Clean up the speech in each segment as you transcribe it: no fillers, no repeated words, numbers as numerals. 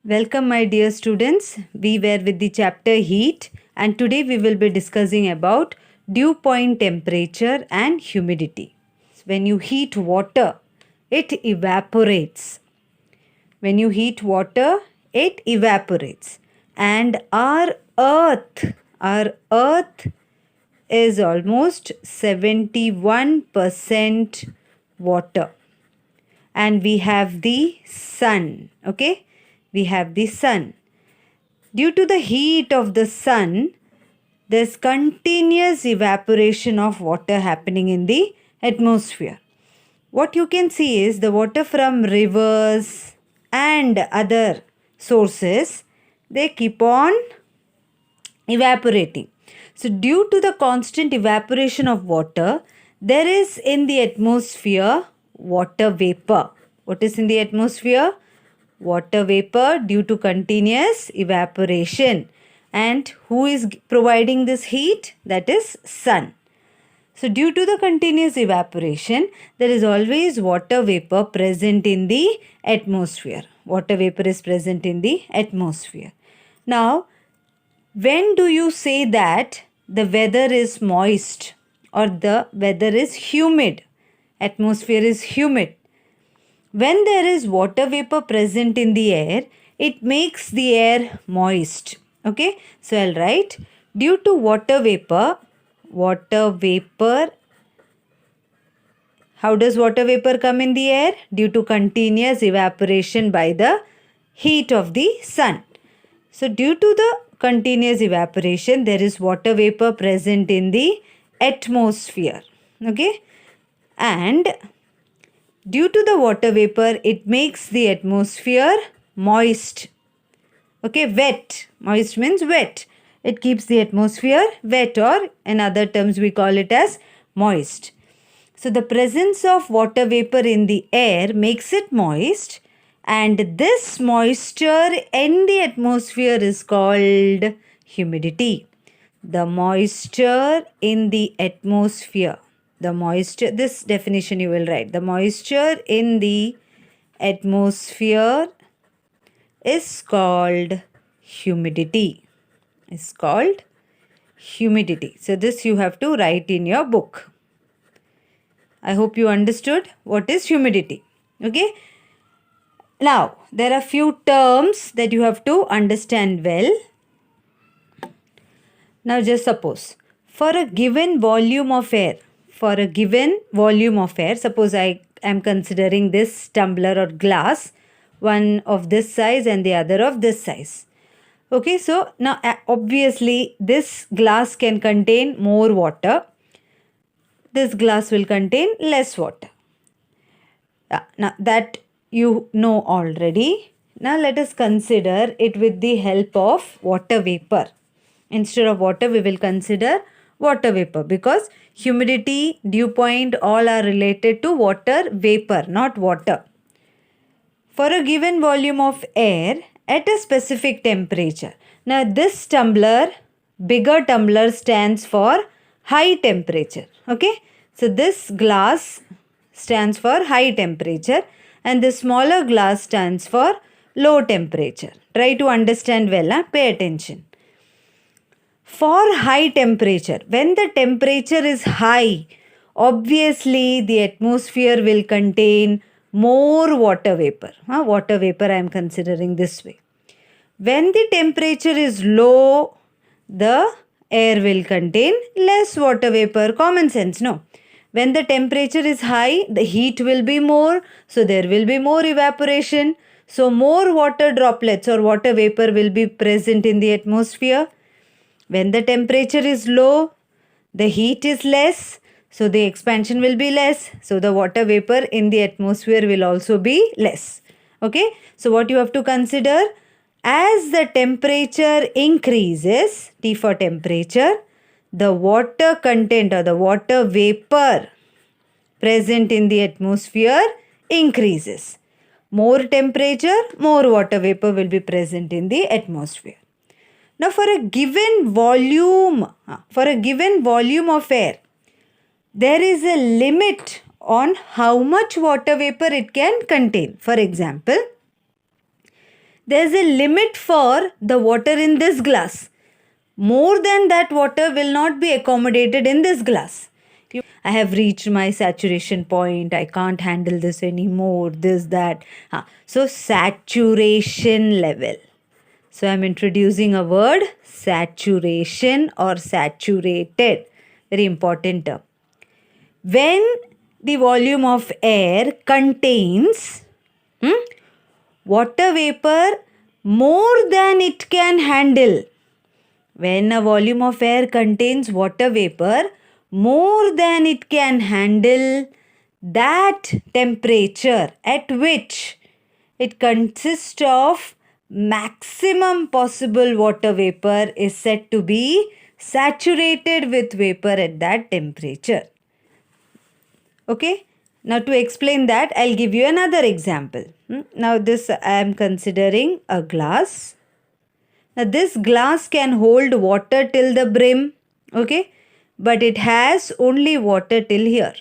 Welcome, my dear students. We were with the chapter heat, and today we will be discussing about dew point temperature and humidity. When you heat water, it evaporates. When you heat water, it evaporates. And our earth is almost 71% water, and we have the sun. Okay, we have the sun. Due to the heat of the sun, there's continuous evaporation of water happening in the atmosphere. What you can see is the water from rivers and other sources, they keep on evaporating. So due to the constant evaporation of water, there is in the atmosphere water vapor. What is in the atmosphere? Water vapor due to continuous evaporation. And who is providing this heat? That is sun. So due to the continuous evaporation, there is always water vapor present in the atmosphere. Water vapor is present in the atmosphere. Now, when do you say that the weather is moist or the weather is humid? Atmosphere is humid. When there is water vapor present in the air, it makes the air moist. Okay, so I'll write due to water vapor, how does water vapor come in the air? Due to continuous evaporation by the heat of the sun. So due to the continuous evaporation, there is water vapor present in the atmosphere. Okay, and due to the water vapor, it makes the atmosphere moist. Okay, wet. Moist means wet. It keeps the atmosphere wet, or in other terms we call it as moist. So the presence of water vapor in the air makes it moist, and this moisture in the atmosphere is called humidity. The moisture in the atmosphere. The moisture, this definition you will write. The moisture in the atmosphere is called humidity. Is called humidity. So this you have to write in your book. I hope you understood what is humidity. Okay. Now, there are few terms that you have to understand well. Now, just suppose for a given volume of air, suppose I am considering this tumbler or glass, one of this size and the other of this size. Okay, so now obviously this glass can contain more water. This glass will contain less water. Now that you know already. Now let us consider it with the help of water vapor. Instead of water, we will consider water vapor, because humidity, dew point, all are related to water vapor, not water. For a given volume of air at a specific temperature. Now this tumbler, bigger tumbler, stands for high temperature. Okay. So this glass stands for high temperature, and the smaller glass stands for low temperature. Try to understand well. Pay attention. For high temperature, when the temperature is high, obviously the atmosphere will contain more water vapor. Water vapor I am considering this way. When the temperature is low, the air will contain less water vapor. Common sense, no? When the temperature is high, the heat will be more, so there will be more evaporation. So more water droplets or water vapor will be present in the atmosphere. When the temperature is low, the heat is less, so the expansion will be less. So the water vapor in the atmosphere will also be less. Okay, so what you have to consider, as the temperature increases, T for temperature, the water content or the water vapor present in the atmosphere increases. More temperature, more water vapor will be present in the atmosphere. Now for a given volume of air, there is a limit on how much water vapor it can contain. For example, there's a limit for the water in this glass. More than that water will not be accommodated in this glass. I have reached my saturation point. I can't handle this anymore. This, that. So saturation level. So I'm introducing a word, saturation or saturated. Very important term. When the volume of air contains water vapor more than it can handle. When a volume of air contains water vapor more than it can handle, that temperature at which it consists of maximum possible water vapor is said to be saturated with vapor at that temperature. Okay? Now to explain that, I'll give you another example. Now this I am considering a glass. Now this glass can hold water till the brim. Okay? But it has only water till here.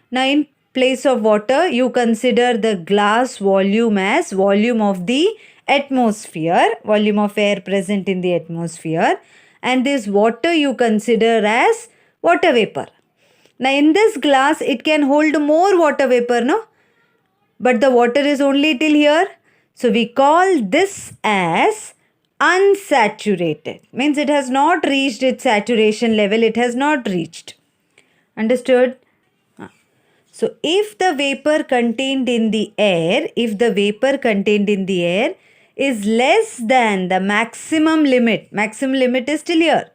Now in place of water, you consider the glass volume as volume of the atmosphere, volume of air present in the atmosphere, and this water you consider as water vapor. Now in this glass, it can hold more water vapor, no? But the water is only till here. So we call this as unsaturated. Means it has not reached its saturation level. It has not reached. Understood? So if the vapor contained in the air, is less than the maximum limit is till here,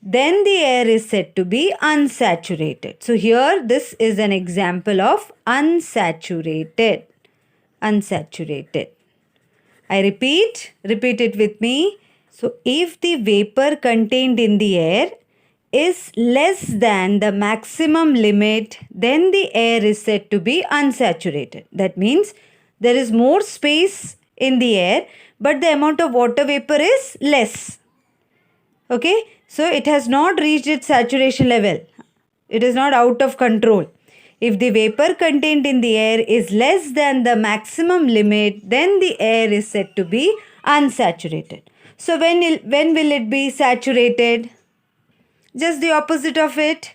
then the air is said to be unsaturated. So here this is an example of unsaturated. Unsaturated. I repeat it with me. So if the vapor contained in the air is less than the maximum limit, then the air is said to be unsaturated. That means there is more space in the air, but the amount of water vapor is less. Okay, so it has not reached its saturation level. It is not out of control. If the vapor contained in the air is less than the maximum limit, then the air is said to be unsaturated. So when will it be saturated? Just the opposite of it.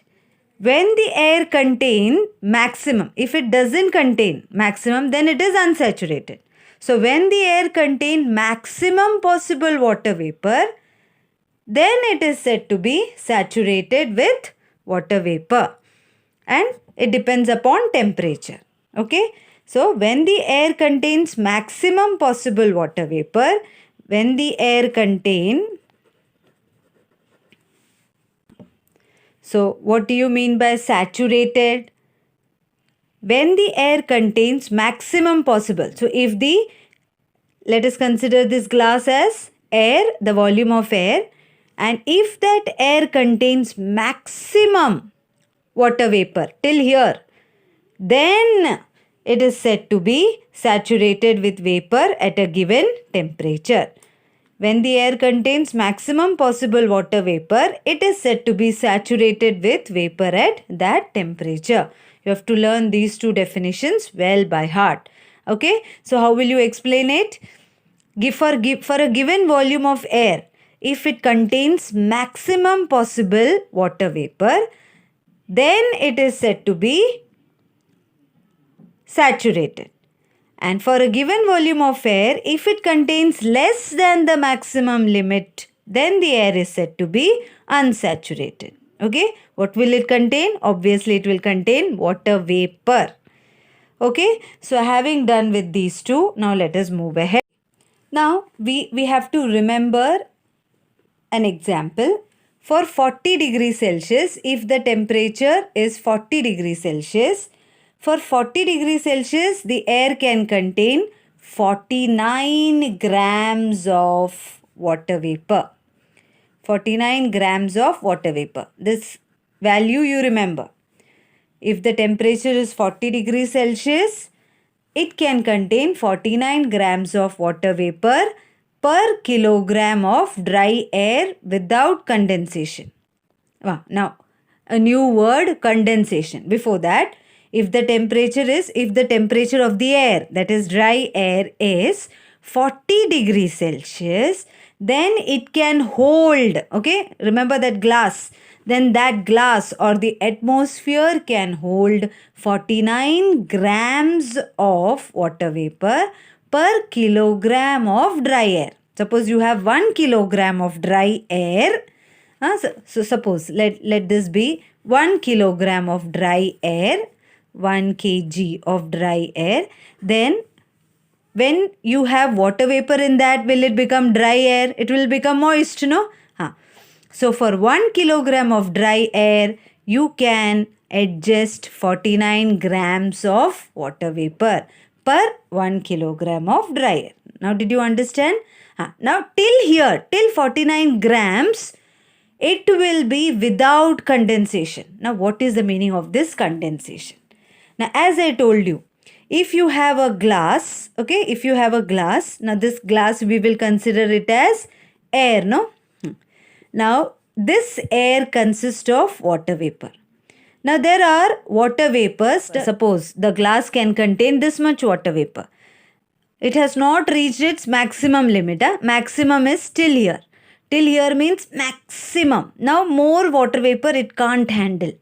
When the air contain maximum, if it doesn't contain maximum, then it is unsaturated. So when the air contain maximum possible water vapor, then it is said to be saturated with water vapor. And it depends upon temperature. Okay. So when the air contains maximum possible water vapor, when the air contain, so what do you mean by saturated? When the air contains maximum possible. So if let us consider this glass as air, the volume of air, and if that air contains maximum water vapor till here, then it is said to be saturated with vapor at a given temperature. When the air contains maximum possible water vapor, it is said to be saturated with vapor at that temperature. You have to learn these two definitions well by heart. Okay, so how will you explain it? For a given volume of air, if it contains maximum possible water vapor, then it is said to be saturated. And for a given volume of air, if it contains less than the maximum limit, then the air is said to be unsaturated. Okay, what will it contain? Obviously, it will contain water vapor. Okay, so having done with these two, now let us move ahead. Now, we have to remember an example. For 40 degrees Celsius, if the temperature is 40 degrees Celsius, for 40 degrees Celsius, the air can contain 49 grams of water vapor. 49 grams of water vapor. This value you remember. If the temperature is 40 degrees Celsius, it can contain 49 grams of water vapor per kilogram of dry air without condensation. Now, a new word, condensation. Before that, if the temperature of the air, that is dry air, is 40 degrees Celsius, then it can hold, okay, remember that glass, then that glass or the atmosphere can hold 49 grams of water vapor per kilogram of dry air. Suppose you have 1 kilogram of dry air. So suppose let this be 1 kilogram of dry air, 1 kg of dry air. Then when you have water vapor in that, will it become dry air? It will become moist, no? So for 1 kilogram of dry air, you can adjust 49 grams of water vapor per 1 kilogram of dry air. Now did you understand? Now till here, till 49 grams, it will be without condensation. Now what is the meaning of this condensation? Now as I told you, if you have a glass, okay, if you have a glass, now this glass we will consider it as air, no? Now this air consists of water vapor. Now there are water vapors. Suppose the glass can contain this much water vapor. It has not reached its maximum limit. Maximum is till here. Till here means maximum. Now more water vapor it can't handle.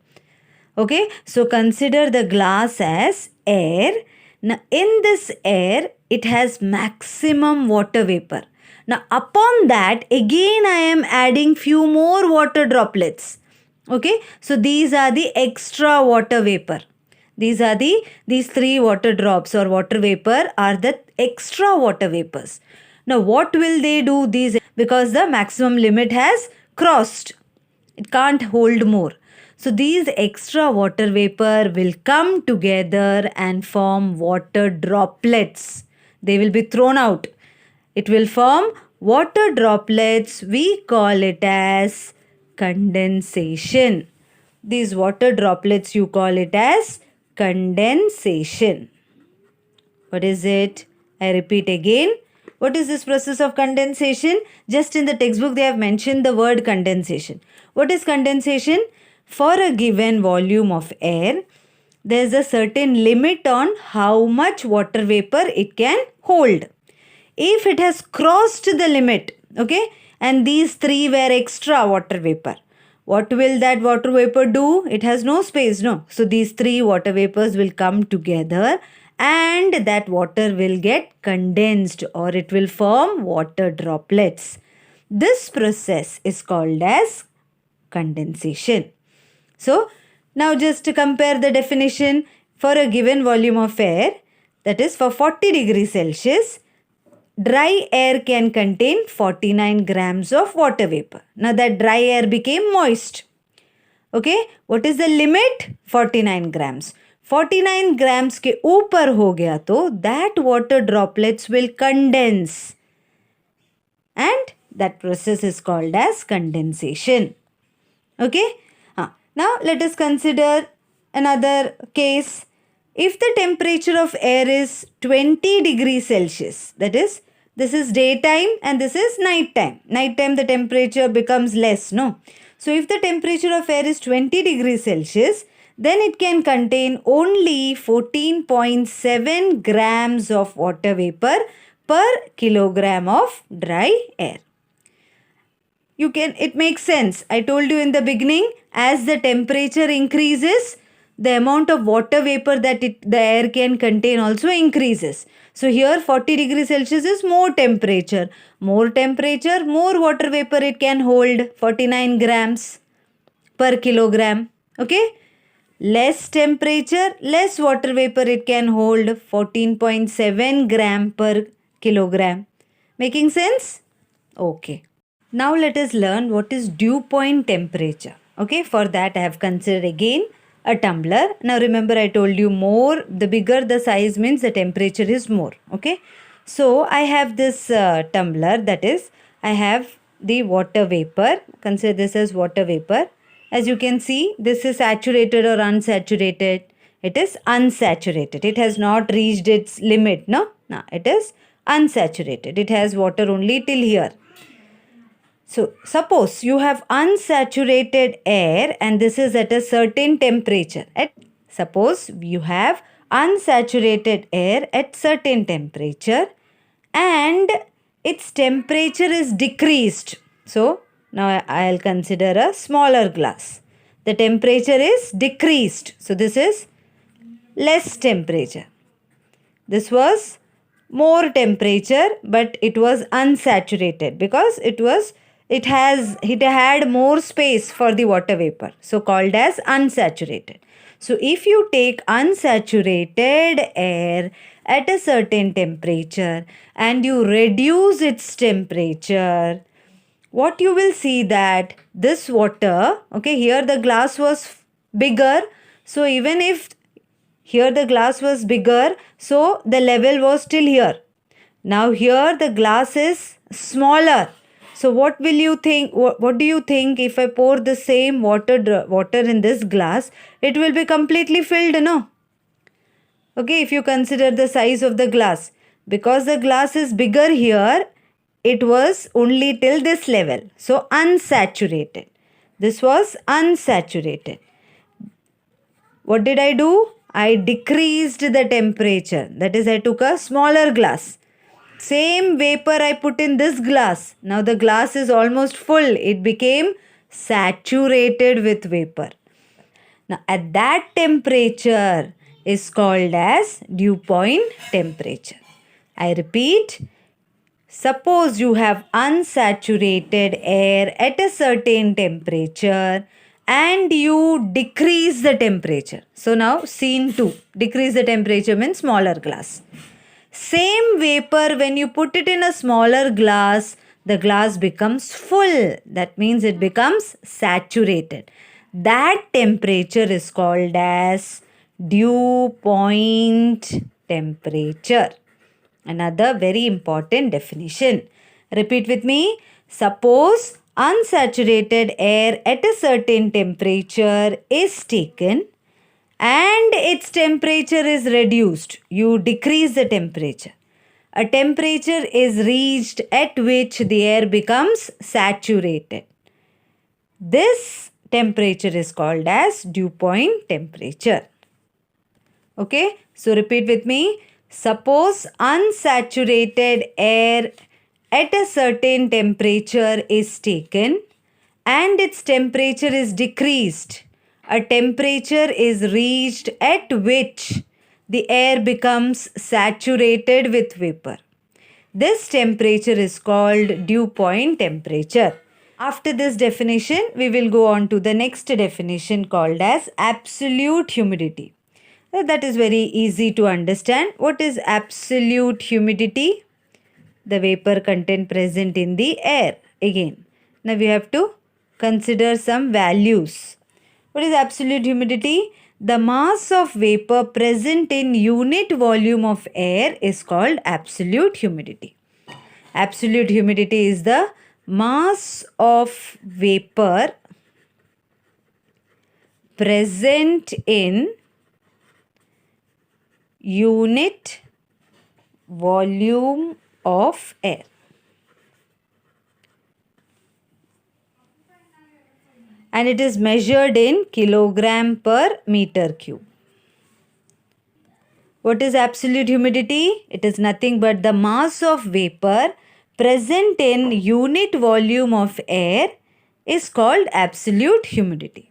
Okay, so consider the glass as air. Now in this air, it has maximum water vapor. Now upon that, again I am adding few more water droplets. Okay, so these are the extra water vapor. These three water drops or water vapor are the extra water vapors. Now what will they do? These, because the maximum limit has crossed. It can't hold more. So these extra water vapor will come together and form water droplets. They will be thrown out. It will form water droplets. We call it as condensation. These water droplets, you call it as condensation. What is it? I repeat again. What is this process of condensation? Just in the textbook they have mentioned the word condensation. What is condensation? For a given volume of air, there is a certain limit on how much water vapor it can hold. If it has crossed the limit, okay, and these three were extra water vapor, what will that water vapor do? It has no space, no? So these three water vapors will come together and that water will get condensed or it will form water droplets. This process is called as condensation. So now just to compare the definition, for a given volume of air, that is for 40 degrees Celsius, dry air can contain 49 grams of water vapor. Now that dry air became moist. Okay, what is the limit? 49 grams. 49 grams के ऊपर हो गया तो that water droplets will condense and that process is called as condensation. Okay. Now let us consider another case. If the temperature of air is 20 degrees Celsius, that is, this is daytime and this is night time. Night time the temperature becomes less, no? So if the temperature of air is 20 degrees Celsius, then it can contain only 14.7 grams of water vapor per kilogram of dry air. It makes sense. I told you in the beginning, as the temperature increases, the amount of water vapor that the air can contain also increases. So here 40 degrees Celsius is more temperature. More temperature, more water vapor it can hold, 49 grams per kilogram. Okay. Less temperature, less water vapor it can hold, 14.7 gram per kilogram. Making sense? Okay. Now let us learn what is dew point temperature. Okay, for that I have considered again a tumbler. Now remember I told you more, the bigger the size means the temperature is more. Okay, so I have this tumbler, that is I have the water vapor. Consider this as water vapor. As you can see, this is saturated or unsaturated. It is unsaturated. It has not reached its limit. No, it is unsaturated. It has water only till here. So suppose you have unsaturated air and this is at a certain temperature. Suppose you have unsaturated air at certain temperature and its temperature is decreased. So now I'll consider a smaller glass. The temperature is decreased. So this is less temperature. This was more temperature, but it was unsaturated because it had more space for the water vapor, so called as unsaturated. So if you take unsaturated air at a certain temperature and you reduce its temperature, what you will see that this water, okay, here the glass was bigger, so even if here the glass was bigger, so the level was still here. Now here the glass is smaller. So what will you think? What do you think if I pour the same water in this glass? It will be completely filled, no? Okay, if you consider the size of the glass. Because the glass is bigger here, it was only till this level. So unsaturated. This was unsaturated. What did I do? I decreased the temperature. That is, I took a smaller glass. Same vapor I put in this glass. Now the glass is almost full. It became saturated with vapor. Now at that temperature is called as dew point temperature. I repeat, suppose you have unsaturated air at a certain temperature and you decrease the temperature. So now scene 2, decrease the temperature means smaller glass. Same vapor, when you put it in a smaller glass, the glass becomes full. That means it becomes saturated. That temperature is called as dew point temperature. Another very important definition. Repeat with me. Suppose unsaturated air at a certain temperature is taken and its temperature is reduced. You decrease the temperature. A temperature is reached at which the air becomes saturated. This temperature is called as dew point temperature. Okay, so repeat with me. Suppose unsaturated air at a certain temperature is taken and its temperature is decreased. A temperature is reached at which the air becomes saturated with vapor. This temperature is called dew point temperature. After this definition, we will go on to the next definition called as absolute humidity. That is very easy to understand. What is absolute humidity? The vapor content present in the air. Again, now we have to consider some values. What is absolute humidity? The mass of vapor present in unit volume of air is called absolute humidity. Absolute humidity is the mass of vapor present in unit volume of air. And it is measured in kilogram per meter cube. What is absolute humidity? It is nothing but the mass of vapor present in unit volume of air is called absolute humidity.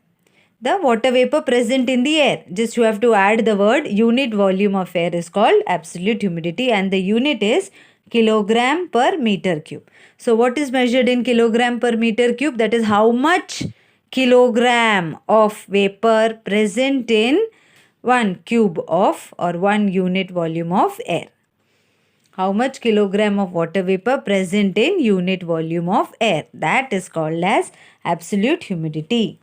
The water vapor present in the air. Just you have to add the word unit volume of air is called absolute humidity and the unit is kilogram per meter cube. So what is measured in kilogram per meter cube? That is how much kilogram of vapor present in 1 cube of or 1 unit volume of air. How much kilogram of water vapor present in unit volume of air. That is called as absolute humidity.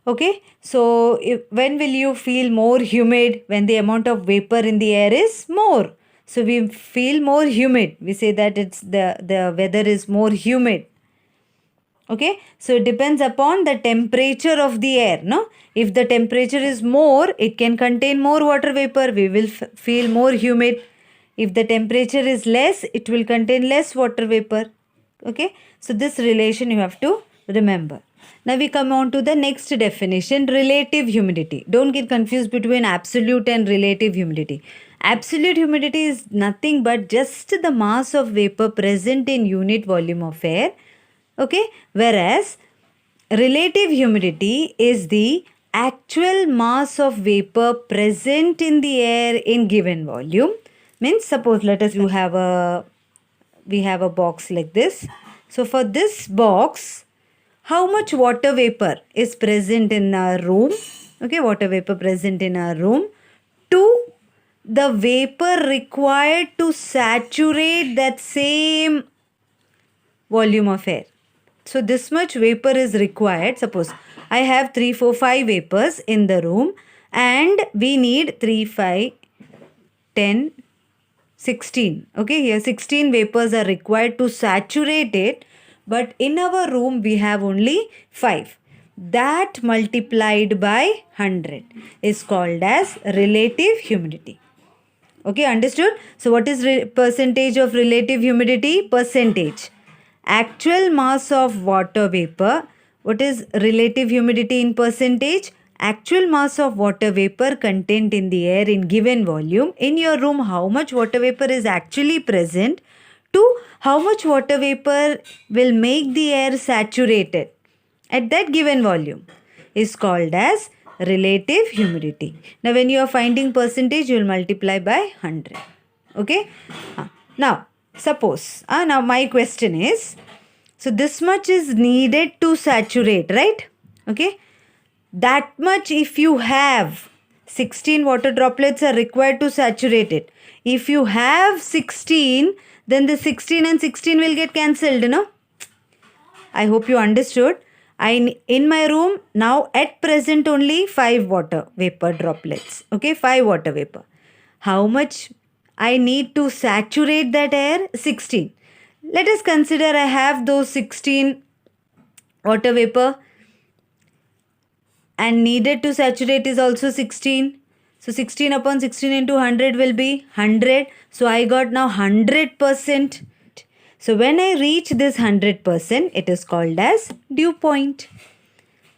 Okay, so when will you feel more humid? When the amount of vapor in the air is more. So we feel more humid. We say that it's the weather is more humid. Okay, so it depends upon the temperature of the air. No, if the temperature is more, it can contain more water vapor. We will feel more humid. If the temperature is less, it will contain less water vapor. Okay, so this relation you have to remember. Now we come on to the next definition, relative humidity. Don't get confused between absolute and relative humidity. Absolute humidity is nothing but just the mass of vapor present in unit volume of air. Okay, whereas relative humidity is the actual mass of vapor present in the air in given volume. Means suppose let us we have a box like this. So for this box, how much water vapor is present in our room? Okay, water vapor present in our room to the vapor required to saturate that same volume of air. So this much vapor is required. Suppose I have 3, 4, 5 vapors in the room and we need 3, 5, 10, 16. Okay, here 16 vapors are required to saturate it, but in our room we have only 5. That multiplied by 100 is called as relative humidity. Okay, understood? So what is percentage of relative humidity? Percentage. Actual mass of water vapor. What is relative humidity in percentage? Actual mass of water vapor content in the air in given volume. In your room, how much water vapor is actually present to how much water vapor will make the air saturated at that given volume is called as relative humidity. Now when you are finding percentage, you will multiply by 100. Okay. Now suppose, now my question is, so this much is needed to saturate, right? Okay. That much if you have 16 water droplets are required to saturate it. If you have 16, then the 16 and 16 will get cancelled, no? I hope you understood. In my room now at present only 5 water vapor droplets. Okay, 5 water vapor. How much I need to saturate that air? 16. Let us consider I have those 16 water vapor and needed to saturate is also 16. So 16 upon 16 into 100 will be 100. So I got now 100%. So when I reach this 100%, it is called as dew point.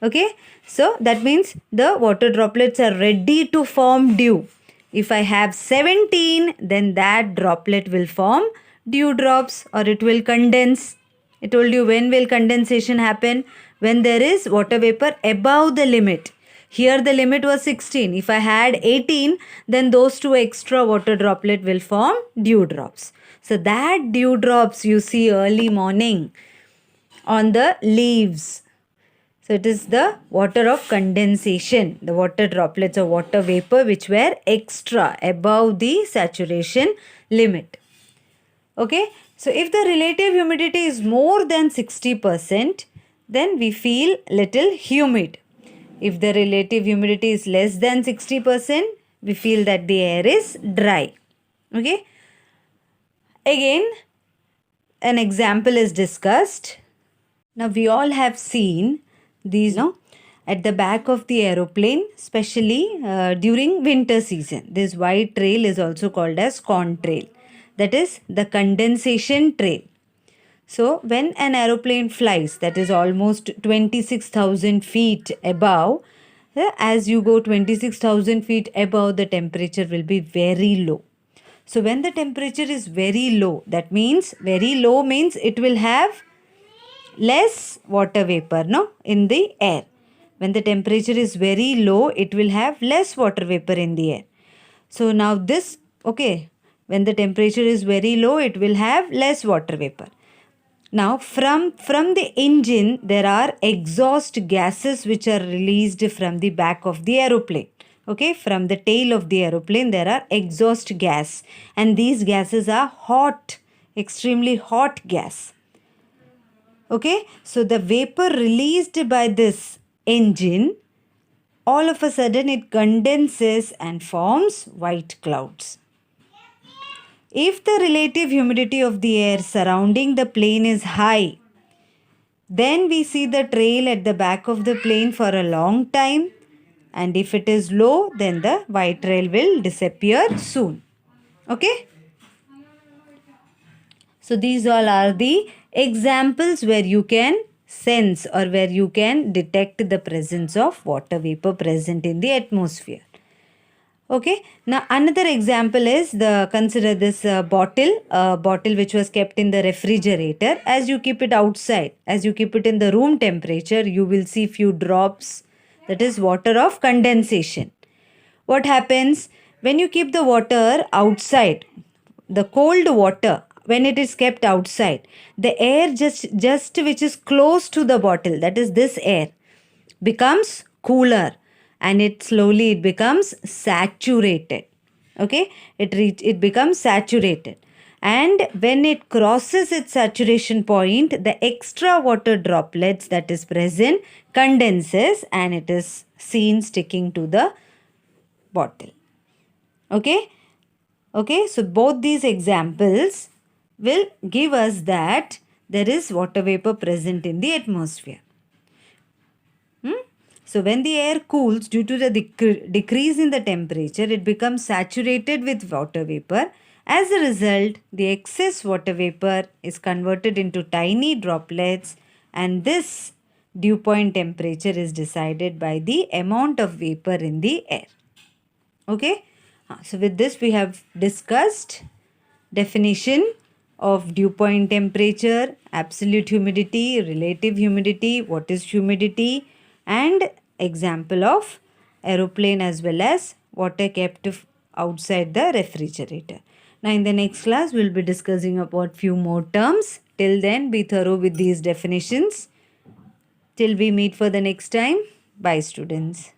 Okay. So that means the water droplets are ready to form dew. If I have 17, then that droplet will form dew drops or it will condense. I told you when will condensation happen? When there is water vapor above the limit. Here the limit was 16. If I had 18, then those 2 extra water droplet will form dew drops. So that dew drops you see early morning on the leaves. So it is the water of condensation, the water droplets or water vapor which were extra above the saturation limit. Okay. So if the relative humidity is more than 60%, then we feel little humid. If the relative humidity is less than 60%, we feel that the air is dry. Okay. Again, an example is discussed. Now we all have seen these, at the back of the aeroplane, especially during winter season. This white trail is also called as contrail. That is the condensation trail. So when an aeroplane flies, that is almost 26,000 feet above, as you go 26,000 feet above, the temperature will be very low. So when the temperature is very low, that means very low means it will have less water vapor, in the air. When the temperature is very low, it will have less water vapor in the air. So now this, okay, when the temperature is very low, it will have less water vapor. Now from the engine, there are exhaust gases which are released from the back of the aeroplane. Okay, from the tail of the aeroplane, there are exhaust gas. And these gases are hot, extremely hot gas. Okay, so the vapor released by this engine, all of a sudden it condenses and forms white clouds. If the relative humidity of the air surrounding the plane is high, then we see the trail at the back of the plane for a long time. And if it is low, then the white trail will disappear soon. Okay. So these all are the examples where you can sense or where you can detect the presence of water vapor present in the atmosphere. Okay, now another example is consider this bottle which was kept in the refrigerator. As you keep it outside, as you keep it in the room temperature, you will see few drops, that is water of condensation. What happens when you keep the water outside, the cold water, when it is kept outside, the air just which is close to the bottle, that is this air, becomes cooler, and it becomes saturated. Okay, it becomes saturated, and when it crosses its saturation point, the extra water droplets that is present condenses, and it is seen sticking to the bottle. Okay, so both these examples will give us that there is water vapor present in the atmosphere. So when the air cools due to the decrease in the temperature, it becomes saturated with water vapor. As a result, the excess water vapor is converted into tiny droplets, and this dew point temperature is decided by the amount of vapor in the air. Okay, so with this we have discussed definition of dew point temperature, absolute humidity, relative humidity, what is humidity, and example of aeroplane as well as water kept outside the refrigerator. Now in the next class we will be discussing about few more terms. Till then, be thorough with these definitions. Till we meet for the next time. Bye students.